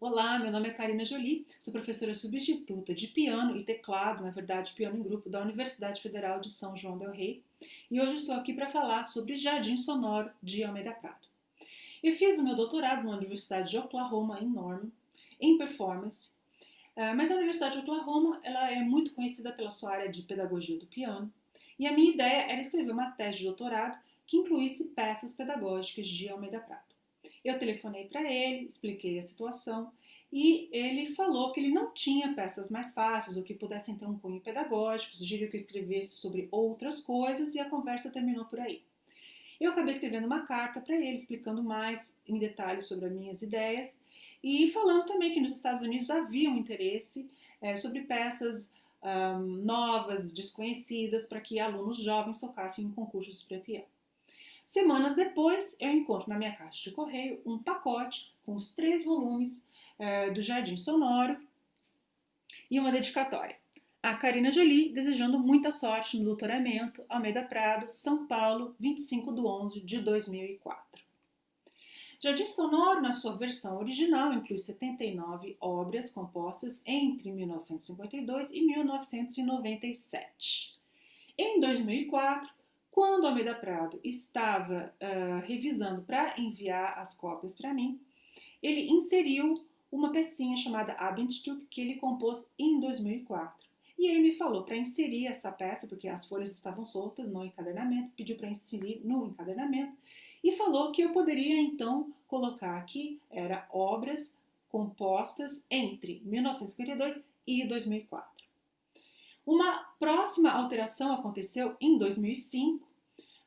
Olá, meu nome é Karina Jolie, sou professora substituta de piano e teclado, na verdade piano em grupo, da Universidade Federal de São João del Rei, e hoje estou aqui para falar sobre Jardim Sonoro de Almeida Prado. Eu fiz o meu doutorado na Universidade de Oklahoma, em Norman, em performance, mas a Universidade de Oklahoma ela é muito conhecida pela sua área de pedagogia do piano, e a minha ideia era escrever uma tese de doutorado que incluísse peças pedagógicas de Almeida Prado. Eu telefonei para ele, expliquei a situação e ele falou que ele não tinha peças mais fáceis ou que pudessem ter um cunho pedagógico, sugeriu que eu escrevesse sobre outras coisas e a conversa terminou por aí. Eu acabei escrevendo uma carta para ele, explicando mais em detalhes sobre as minhas ideias e falando também que nos Estados Unidos havia um interesse sobre peças novas, desconhecidas, para que alunos jovens tocassem em concursos para piano. Semanas depois, eu encontro na minha caixa de correio um pacote com os 3 volumes do Jardim Sonoro e uma dedicatória. A Karina Jolie, desejando muita sorte no doutoramento, Almeida Prado, São Paulo, 25/11/2004. Jardim Sonoro, na sua versão original, inclui 79 obras compostas entre 1952 e 1997. Em 2004, quando Almeida Prado estava revisando para enviar as cópias para mim, ele inseriu uma pecinha chamada Abendstück que ele compôs em 2004. E ele me falou para inserir essa peça, porque as folhas estavam soltas no encadernamento, pediu para inserir no encadernamento e falou que eu poderia então colocar aqui obras compostas entre 1952 e 2004. Uma próxima alteração aconteceu em 2005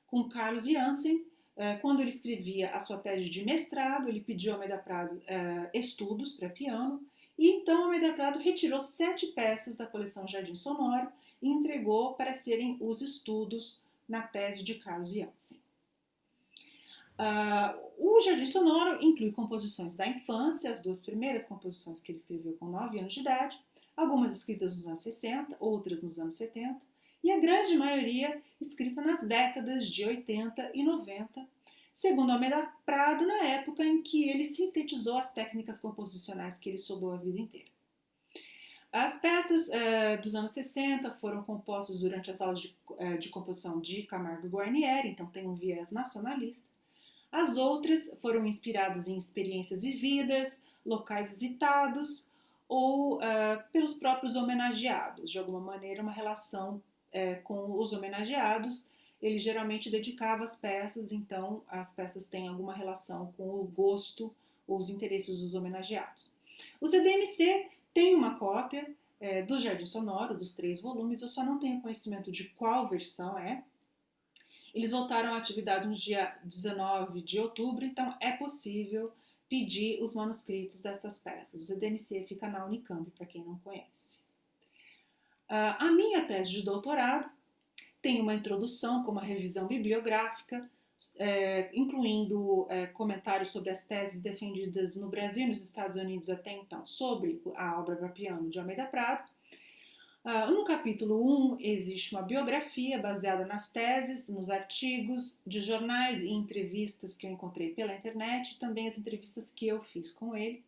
com Carlos Jansen, quando ele escrevia a sua tese de mestrado, ele pediu ao Almeida Prado estudos para piano, e então Almeida Prado retirou 7 peças da coleção Jardim Sonoro e entregou para serem os estudos na tese de Carlos Jansen. O Jardim Sonoro inclui composições da infância, as 2 primeiras composições que ele escreveu com 9 anos de idade, algumas escritas nos anos 60, outras nos anos 70, e a grande maioria escrita nas décadas de 80 e 90, segundo Almeida Prado, na época em que ele sintetizou as técnicas composicionais que ele estudou a vida inteira. As peças dos anos 60 foram compostas durante as aulas de composição de Camargo Guarnieri, então tem um viés nacionalista. As outras foram inspiradas em experiências vividas, locais visitados ou pelos próprios homenageados, de alguma maneira uma relação com os homenageados. Ele geralmente dedicava as peças, então as peças têm alguma relação com o gosto ou os interesses dos homenageados. O CDMC tem uma cópia do Jardim Sonoro, dos 3 volumes, eu só não tenho conhecimento de qual versão é. Eles voltaram à atividade no dia 19 de outubro, então é possível pedir os manuscritos dessas peças. O CDMC fica na Unicamp, para quem não conhece. A minha tese de doutorado tem uma introdução com uma revisão bibliográfica, incluindo comentários sobre as teses defendidas no Brasil e nos Estados Unidos até então sobre a obra para piano de Almeida Prado. No capítulo 1 existe uma biografia baseada nas teses, nos artigos de jornais e entrevistas que eu encontrei pela internet e também as entrevistas que eu fiz com ele.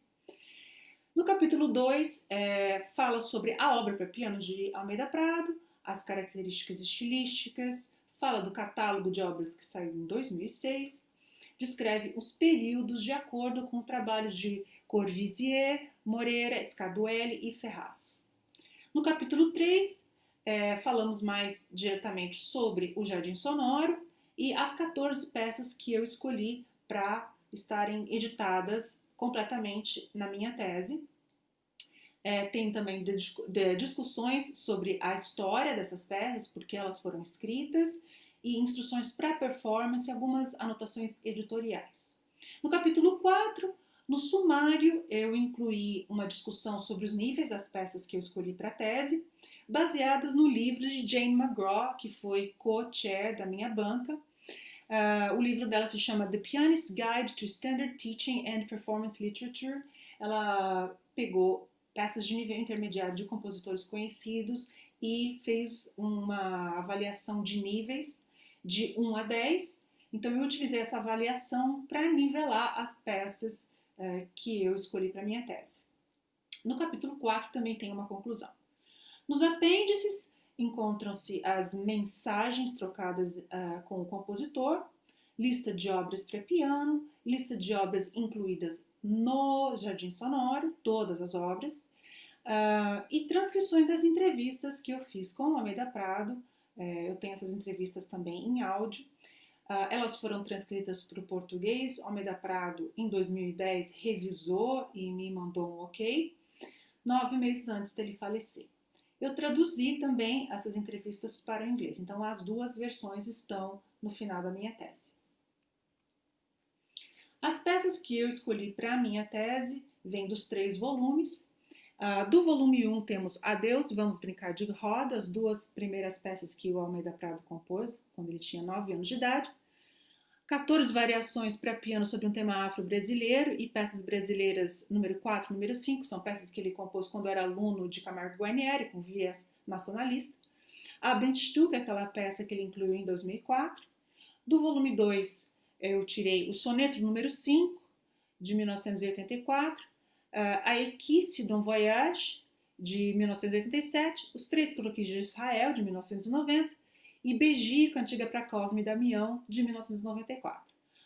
No capítulo 2 fala sobre a obra para piano de Almeida Prado, as características estilísticas, fala do catálogo de obras que saiu em 2006, descreve os períodos de acordo com trabalhos de Corvisier, Moreira, Scarduelli e Ferraz. No capítulo 3, falamos mais diretamente sobre o Jardim Sonoro e as 14 peças que eu escolhi para estarem editadas completamente na minha tese. Tem também discussões sobre a história dessas peças, porque elas foram escritas, e instruções para performance e algumas anotações editoriais. No capítulo 4, no sumário, eu incluí uma discussão sobre os níveis das peças que eu escolhi para a tese, baseadas no livro de Jane McGraw, que foi co-chair da minha banca. O livro dela se chama The Pianist's Guide to Standard Teaching and Performance Literature. Ela pegou peças de nível intermediário de compositores conhecidos e fez uma avaliação de níveis de 1 a 10. Então eu utilizei essa avaliação para nivelar as peças que eu escolhi para minha tese. No capítulo 4 também tem uma conclusão. Nos apêndices encontram-se as mensagens trocadas com o compositor, lista de obras para piano, lista de obras incluídas no Jardim Sonoro, todas as obras, e transcrições das entrevistas que eu fiz com o Almeida Prado. Eu tenho essas entrevistas também em áudio. Elas foram transcritas para o português. Almeida Prado, em 2010, revisou e me mandou um ok, 9 meses antes dele falecer. Eu traduzi também essas entrevistas para o inglês, então as duas versões estão no final da minha tese. As peças que eu escolhi para a minha tese vêm dos 3 volumes. Do volume 1 temos Adeus, Vamos Brincar de Roda, as 2 primeiras peças que o Almeida Prado compôs quando ele tinha 9 anos de idade. 14 variações para piano sobre um tema afro-brasileiro e peças brasileiras número 4, número 5, são peças que ele compôs quando era aluno de Camargo Guarnieri, com viés nacionalista. A Abendstück, aquela peça que ele incluiu em 2004. Do volume 2, eu tirei o soneto número 5, de 1984, a Equice d'un Voyage, de 1987, os 3 croquis de Israel, de 1990, e Beji, Cantiga para Cosme e Damião, de 1994.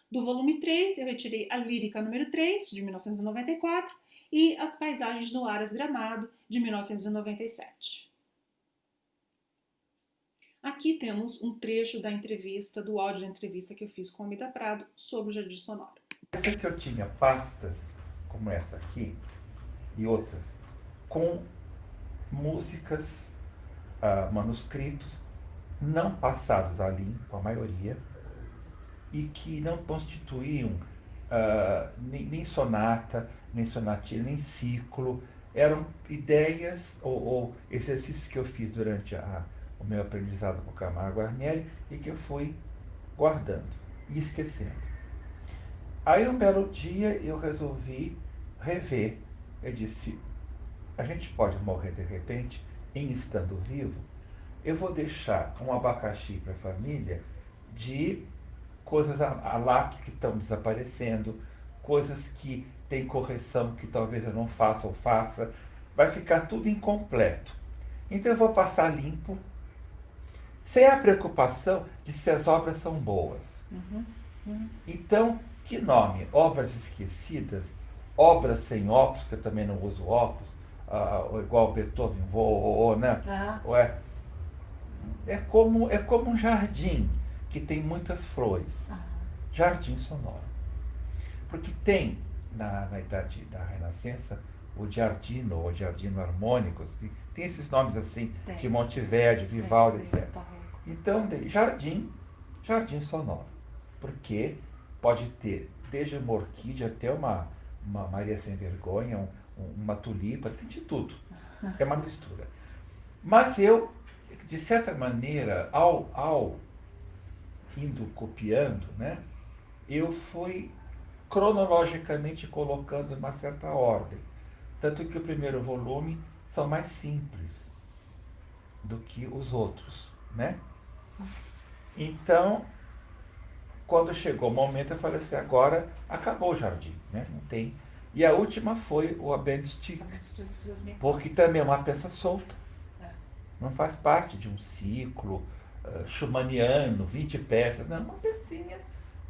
Do volume 3, eu retirei a Lírica número 3, de 1994, e As Paisagens do Aras Gramado, de 1997. Aqui temos um trecho da entrevista, do áudio da entrevista que eu fiz com o Almeida Prado sobre o Jardim Sonoro. Essa que eu tinha pastas, como essa aqui, e outras, com músicas, manuscritos, não passados a limpo, a maioria, e que não constituíam nem sonata, nem sonatina, nem ciclo. Eram ideias ou exercícios que eu fiz durante o meu aprendizado com Camargo Guarnieri e que eu fui guardando e esquecendo. Aí um belo dia eu resolvi rever. Eu disse, a gente pode morrer de repente, em estando vivo. Eu vou deixar um abacaxi para a família de coisas a lápis que estão desaparecendo, coisas que tem correção que talvez eu não faça ou faça. Vai ficar tudo incompleto. Então eu vou passar limpo, sem a preocupação de se as obras são boas. Então, que nome? Obras esquecidas, obras sem óculos, que eu também não uso óculos, igual Beethoven, né? É como um jardim que tem muitas flores. Jardim sonoro. Porque tem, na idade da Renascença, o giardino, ou giardino harmônico, tem esses nomes assim, de Monteverdi, Vivaldi, etc. Então, jardim sonoro. Porque pode ter desde uma orquídea até uma Maria Sem Vergonha, uma tulipa, tem de tudo. É uma mistura. Mas eu, de certa maneira, ao indo copiando, né, eu fui cronologicamente colocando uma certa ordem. Tanto que o primeiro volume são mais simples do que os outros, né? Então, quando chegou o momento, eu falei assim, agora acabou o jardim, né? Não tem. E a última foi o Abendstück, porque também é uma peça solta. Não faz parte de um ciclo schumanniano, 20 peças, não, uma pecinha.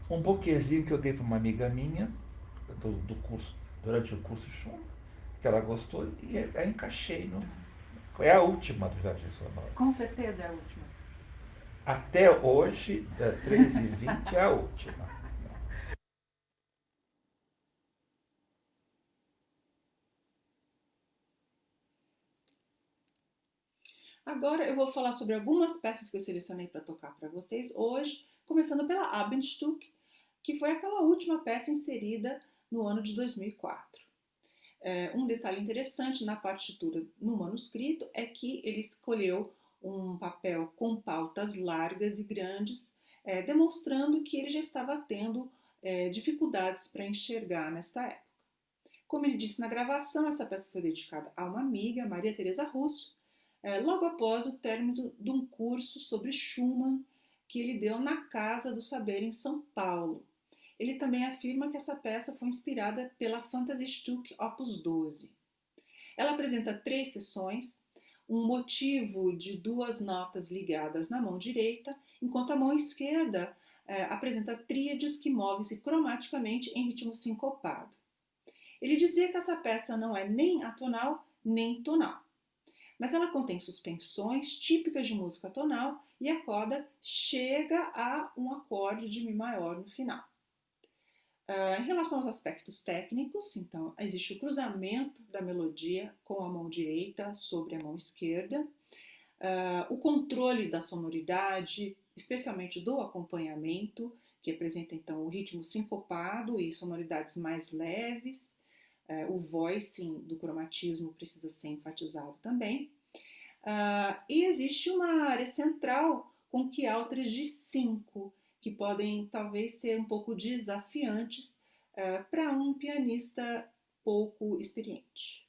Um buquezinho que eu dei para uma amiga minha, do curso, durante o curso Schumann, que ela gostou, e aí encaixei. É a última do Jardim Sonoro. Com certeza é a última. Até hoje, 13h20 é a última. Agora eu vou falar sobre algumas peças que eu selecionei para tocar para vocês hoje, começando pela Abendstück, que foi aquela última peça inserida no ano de 2004. Um detalhe interessante na partitura no manuscrito é que ele escolheu um papel com pautas largas e grandes, demonstrando que ele já estava tendo dificuldades para enxergar nesta época. Como ele disse na gravação, essa peça foi dedicada a uma amiga, Maria Teresa Russo, logo após o término de um curso sobre Schumann que ele deu na Casa do Saber em São Paulo. Ele também afirma que essa peça foi inspirada pela Fantasiestuck Opus 12. Ela apresenta 3 seções, um motivo de 2 notas ligadas na mão direita, enquanto a mão esquerda apresenta tríades que movem-se cromaticamente em ritmo sincopado. Ele dizia que essa peça não é nem atonal nem tonal, mas ela contém suspensões típicas de música tonal e a coda chega a um acorde de Mi maior no final. Em relação aos aspectos técnicos, então, existe o cruzamento da melodia com a mão direita sobre a mão esquerda, o controle da sonoridade, especialmente do acompanhamento, que apresenta então o ritmo sincopado e sonoridades mais leves, o voicing do cromatismo precisa ser enfatizado também, e existe uma área central com quialtres de 5, que podem talvez ser um pouco desafiantes para um pianista pouco experiente.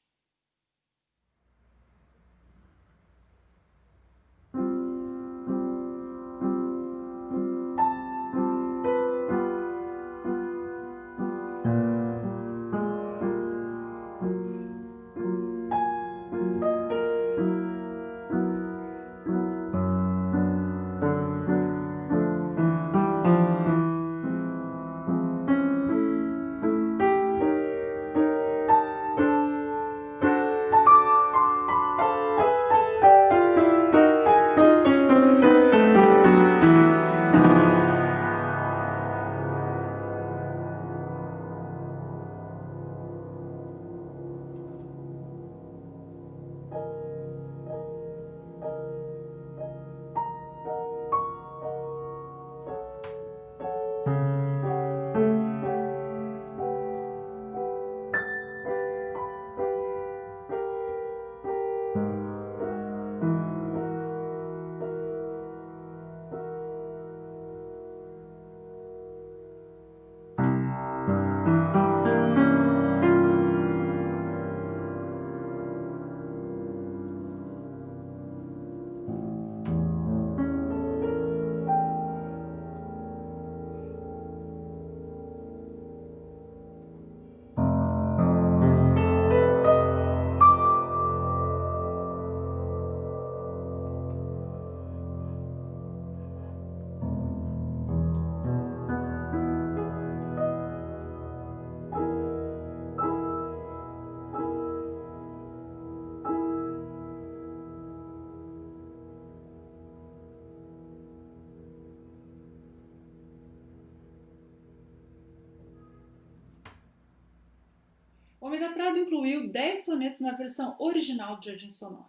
O Almeida Prado incluiu 10 sonetos na versão original de Jardim Sonoro.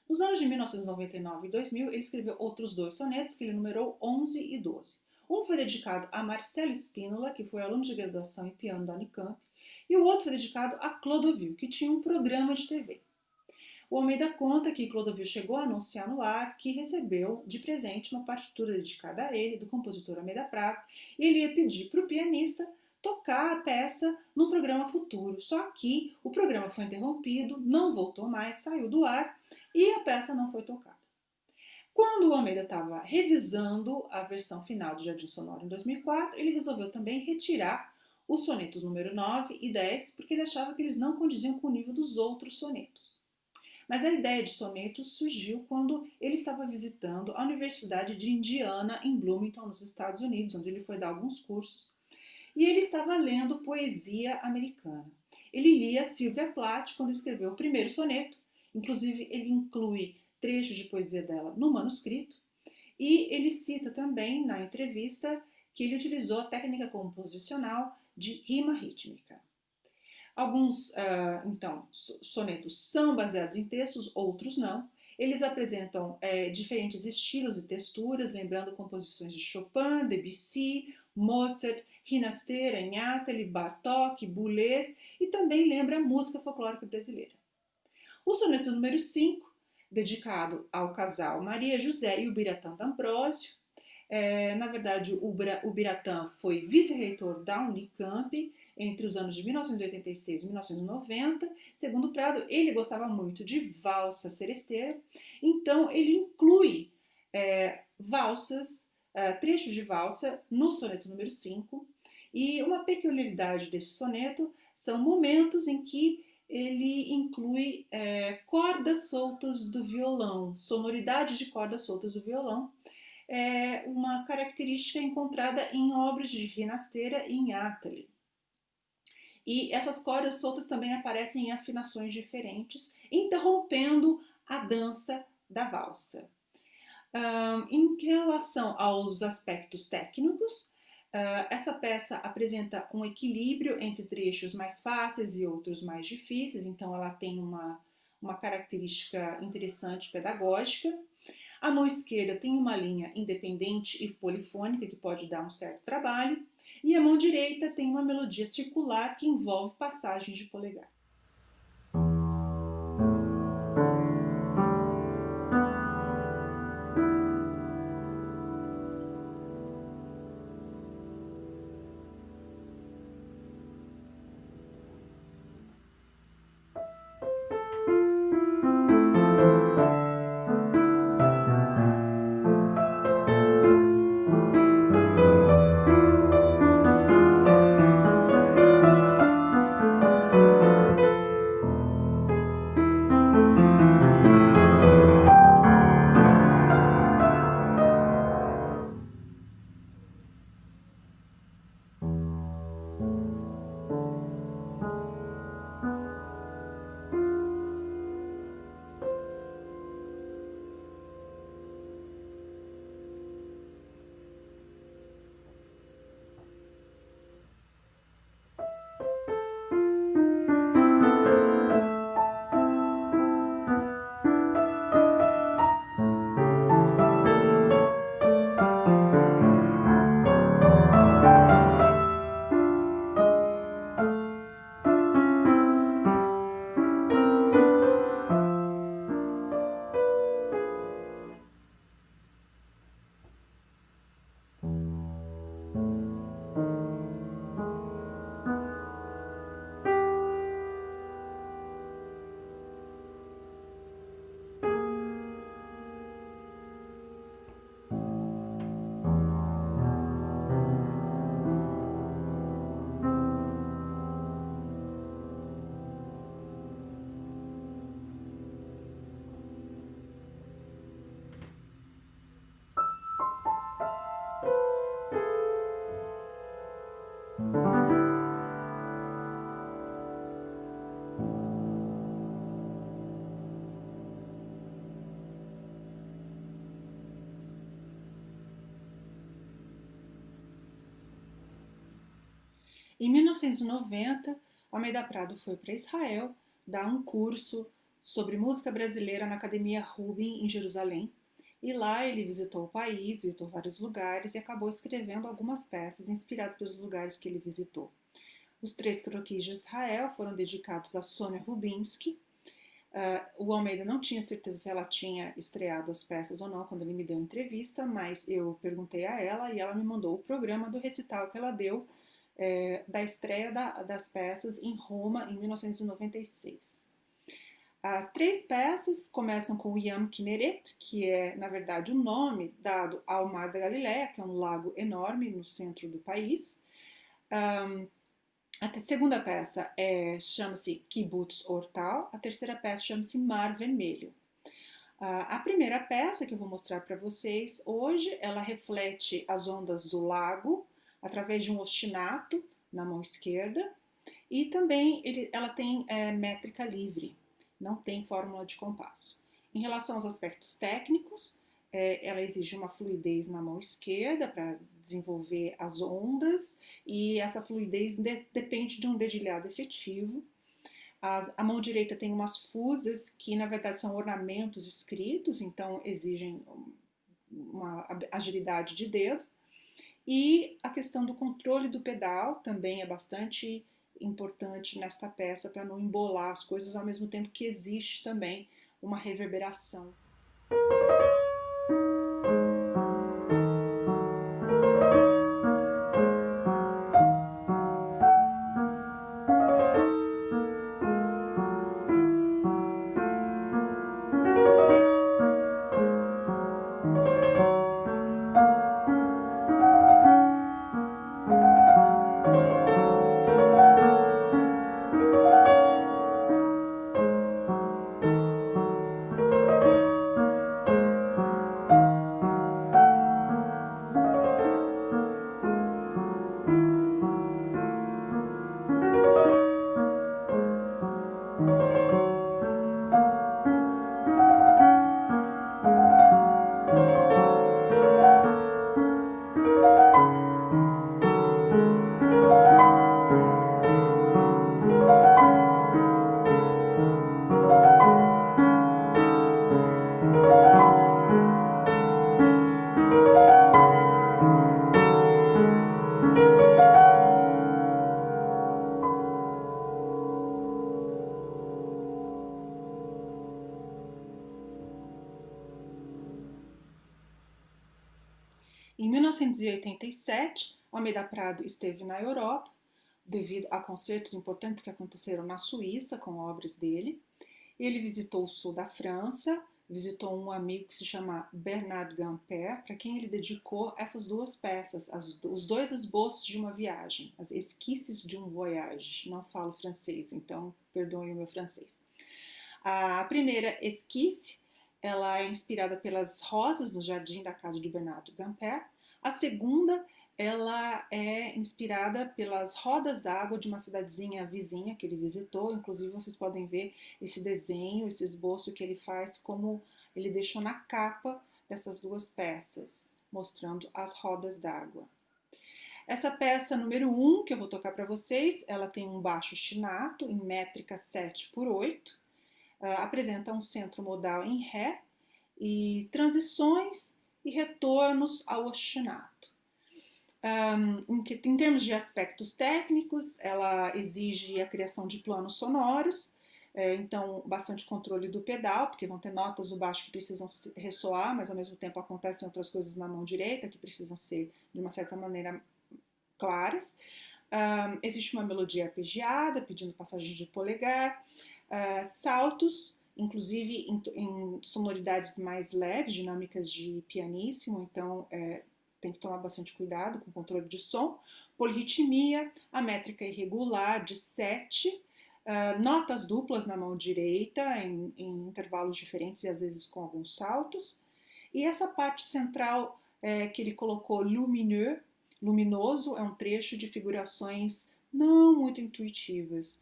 Nos anos de 1999 e 2000, ele escreveu outros 2 sonetos, que ele numerou 11 e 12. Um foi dedicado a Marcelo Spínola, que foi aluno de graduação em piano da Unicamp, e o outro foi dedicado a Clodovil, que tinha um programa de TV. O Almeida conta que Clodovil chegou a anunciar no ar que recebeu de presente uma partitura dedicada a ele, do compositor Almeida Prado, e ele ia pedir para o pianista tocar a peça num programa futuro. Só que o programa foi interrompido, não voltou mais, saiu do ar e a peça não foi tocada. Quando o Almeida estava revisando a versão final de Jardim Sonoro em 2004, ele resolveu também retirar os sonetos número 9 e 10, porque ele achava que eles não condiziam com o nível dos outros sonetos. Mas a ideia de sonetos surgiu quando ele estava visitando a Universidade de Indiana, em Bloomington, nos Estados Unidos, onde ele foi dar alguns cursos, e ele estava lendo poesia americana. Ele lia Sylvia Plath quando escreveu o primeiro soneto, inclusive ele inclui trechos de poesia dela no manuscrito, e ele cita também na entrevista que ele utilizou a técnica composicional de rima rítmica. Alguns, então, sonetos são baseados em textos, outros não. Eles apresentam diferentes estilos e texturas, lembrando composições de Chopin, Debussy, Mozart, Rinastere, Agnateli, Bartók, Boulez e também lembra a música folclórica brasileira. O soneto número 5, dedicado ao casal Maria José e o Biratã D'Ambrosio. Na verdade, o Biratã foi vice-reitor da Unicamp entre os anos de 1986 e 1990. Segundo Prado, ele gostava muito de valsa seresteira, então ele inclui valsas, trechos de valsa no soneto número 5, E uma peculiaridade desse soneto são momentos em que ele inclui cordas soltas do violão, sonoridade de cordas soltas do violão, uma característica encontrada em obras de Rinasteira e em Atali. E essas cordas soltas também aparecem em afinações diferentes, interrompendo a dança da valsa. Em relação aos aspectos técnicos, essa peça apresenta um equilíbrio entre trechos mais fáceis e outros mais difíceis, então ela tem uma característica interessante pedagógica. A mão esquerda tem uma linha independente e polifônica que pode dar um certo trabalho, e a mão direita tem uma melodia circular que envolve passagens de polegar. Em 1990, Almeida Prado foi para Israel dar um curso sobre música brasileira na Academia Rubin, em Jerusalém. E lá ele visitou o país, visitou vários lugares e acabou escrevendo algumas peças inspiradas pelos lugares que ele visitou. Os 3 croquis de Israel foram dedicados a Sônia Rubinski. O Almeida não tinha certeza se ela tinha estreado as peças ou não quando ele me deu entrevista, mas eu perguntei a ela e ela me mandou o programa do recital que ela deu da estreia das peças em Roma em 1996. As 3 peças começam com o Yam Kinneret, que é, na verdade, o nome dado ao Mar da Galileia, que é um lago enorme no centro do país. A segunda peça chama-se Kibbutz Ortal, a terceira peça chama-se Mar Vermelho. A primeira peça que eu vou mostrar para vocês hoje, ela reflete as ondas do lago através de um ostinato na mão esquerda e também ela tem métrica livre, não tem fórmula de compasso. Em relação aos aspectos técnicos, ela exige uma fluidez na mão esquerda para desenvolver as ondas e essa fluidez depende de um dedilhado efetivo. A mão direita tem umas fusas que na verdade são ornamentos escritos, então exigem uma agilidade de dedo. E a questão do controle do pedal também é bastante importante nesta peça para não embolar as coisas, ao mesmo tempo que existe também uma reverberação. Em 1987, Almeida Prado esteve na Europa, devido a concertos importantes que aconteceram na Suíça com obras dele. Ele visitou o sul da França, visitou um amigo que se chama Bernard Gamper, para quem ele dedicou essas duas peças, os dois esboços de uma viagem, as esquisses de um voyage. Não falo francês, então perdoem o meu francês. A primeira esquisse, ela é inspirada pelas rosas no jardim da casa de Bernard Gamper. A segunda, ela é inspirada pelas rodas d'água de uma cidadezinha vizinha que ele visitou. Inclusive, vocês podem ver esse desenho, esse esboço que ele faz, como ele deixou na capa dessas duas peças, mostrando as rodas d'água. Essa peça número 1, que eu vou tocar para vocês, ela tem um baixo ostinato em métrica 7/8, apresenta um centro modal em Ré e transições e retornos ao ostinato. Em termos de aspectos técnicos, ela exige a criação de planos sonoros, então bastante controle do pedal, porque vão ter notas no baixo que precisam ressoar, mas ao mesmo tempo acontecem outras coisas na mão direita que precisam ser, de uma certa maneira, claras. Existe uma melodia arpegiada, pedindo passagem de polegar, saltos, inclusive em sonoridades mais leves, dinâmicas de pianíssimo, então tem que tomar bastante cuidado com o controle de som, polirritmia, a métrica irregular de 7, notas duplas na mão direita, em intervalos diferentes e às vezes com alguns saltos, e essa parte central que ele colocou lumineux, luminoso, é um trecho de figurações não muito intuitivas.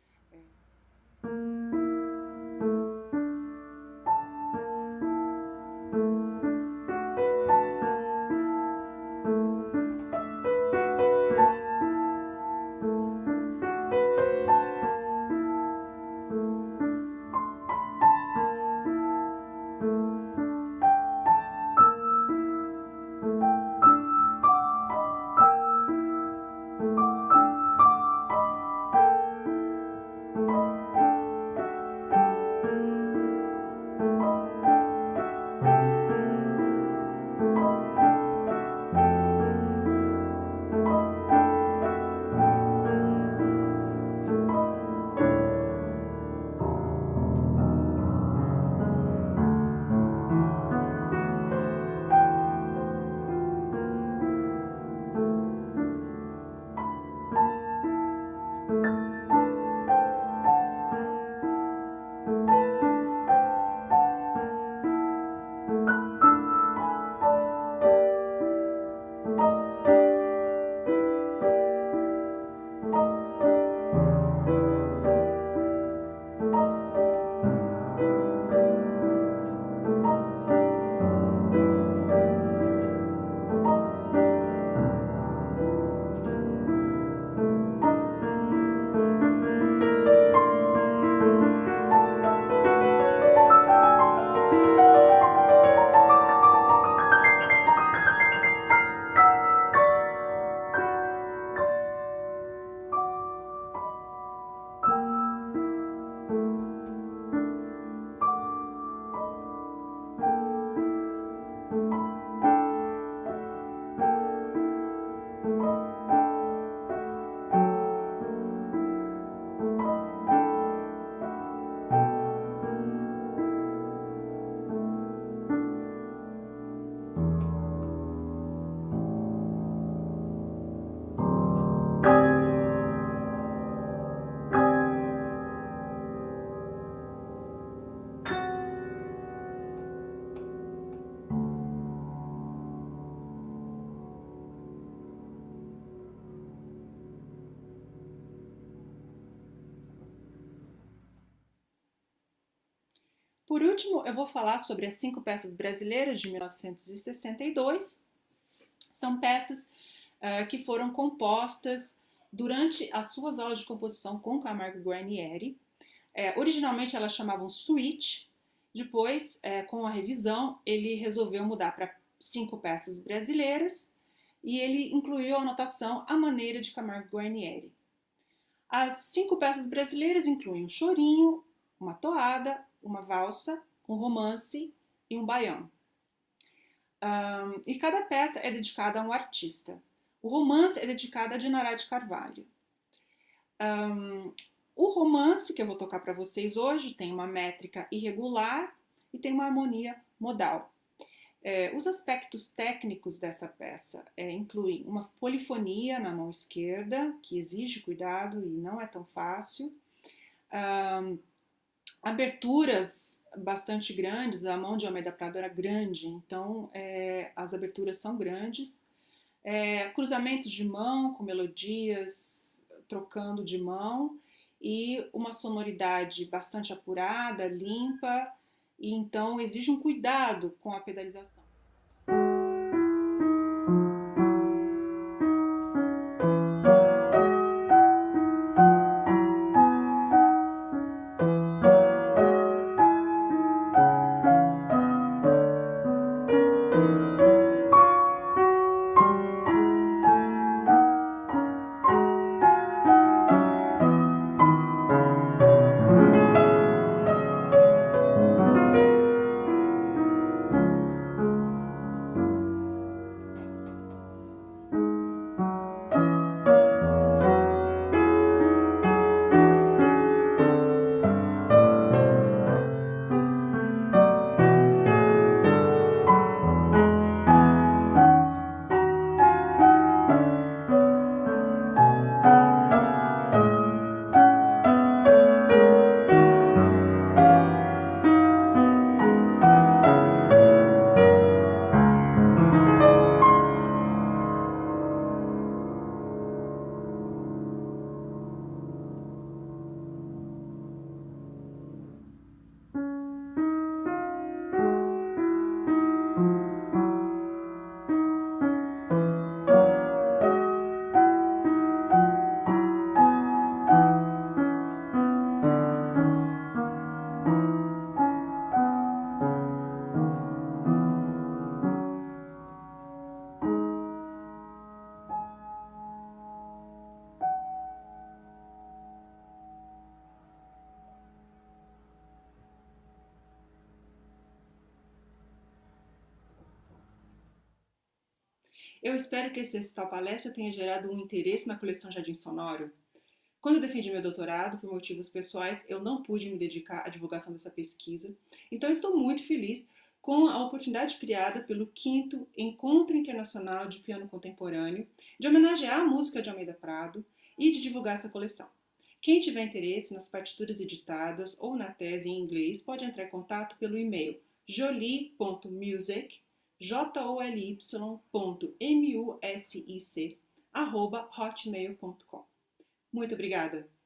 Por último, eu vou falar sobre as 5 peças brasileiras de 1962. São peças que foram compostas durante as suas aulas de composição com Camargo Guarnieri. Originalmente elas chamavam suíte, depois, com a revisão, ele resolveu mudar para 5 peças brasileiras e ele incluiu a notação à maneira de Camargo Guarnieri. As 5 peças brasileiras incluem um chorinho, uma toada, uma valsa, um romance e um baião. E cada peça é dedicada a um artista. O romance é dedicado a Dinará de Carvalho. O romance que eu vou tocar para vocês hoje tem uma métrica irregular e tem uma harmonia modal. Os aspectos técnicos dessa peça incluem uma polifonia na mão esquerda, que exige cuidado e não é tão fácil, aberturas bastante grandes, a mão de Almeida Prado era grande, então as aberturas são grandes, cruzamentos de mão com melodias trocando de mão e uma sonoridade bastante apurada, limpa, e então exige um cuidado com a pedalização. Eu espero que essa tal palestra tenha gerado um interesse na coleção Jardim Sonoro. Quando eu defendi meu doutorado, por motivos pessoais, eu não pude me dedicar à divulgação dessa pesquisa, então estou muito feliz com a oportunidade criada pelo 5º Encontro Internacional de Piano Contemporâneo de homenagear a música de Almeida Prado e de divulgar essa coleção. Quem tiver interesse nas partituras editadas ou na tese em inglês pode entrar em contato pelo e-mail joly.music@hotmail.com. Muito obrigada!